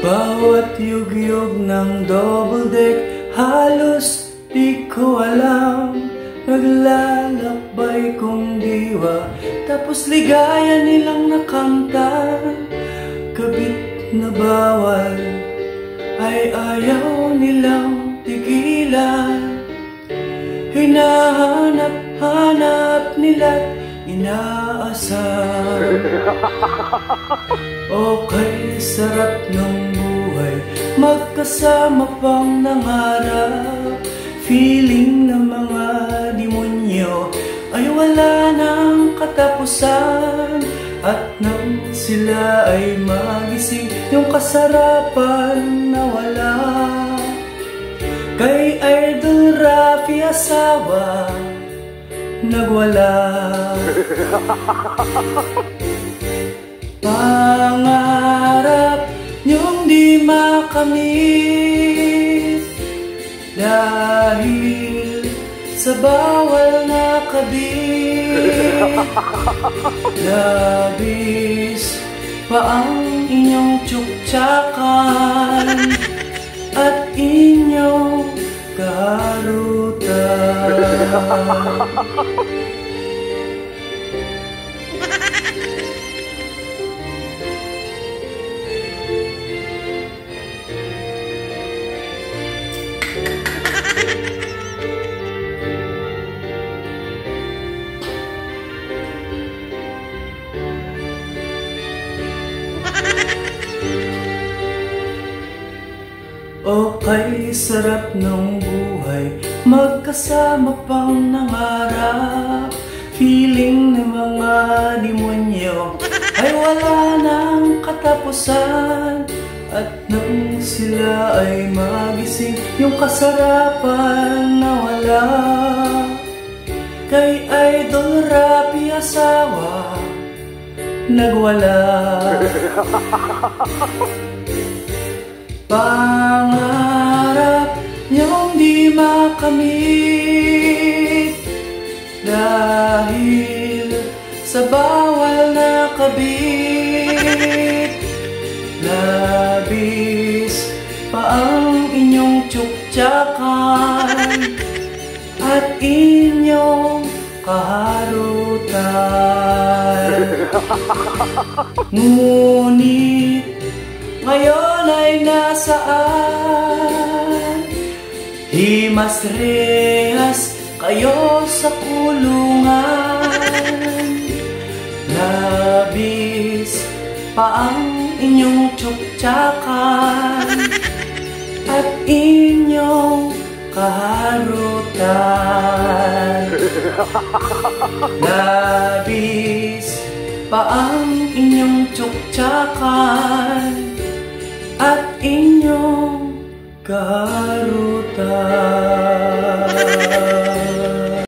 Bawat yugyug ng double deck, halos di ko alam. Naglalakbay kong diwa, tapos ligaya nilang nakanta. Kabit na bawal ay ayaw nilang tigilan. Hinahanap-hanap nila't inaasar. Okay, sarap ng buhay, magkasama pang nangarap. Feeling ng mga demonyo ay wala ng katapusan. At nang sila ay magising, yung kasarapan nawala. Kay Idol Rafi asawa nagwala. Pangarap niyong di makamit dahil sa bawal na kabit. Labis pa ang inyong tsuktsakan at inyong kaharutan. Okay, sarap ng buhay, magkasama pang nangarap. Feeling ng mga demonyo ay wala ng katapusan. At nang sila ay magising, yung kasarapan nawala. Kay Idol Rafi asawa nagwala. Pangarap niyong di makamit dahil sa bawal na kabit. Labis pa ang inyong tsuktsakan at inyong kaharutan. Ngunit ngayon ay nasaan? Himas-rehas kayo sa kulungan. Labis pa ang inyong tsuktsakan at inyong kaharutan. Labis pa ang inyong tsuktsakan at inyong kaharutan.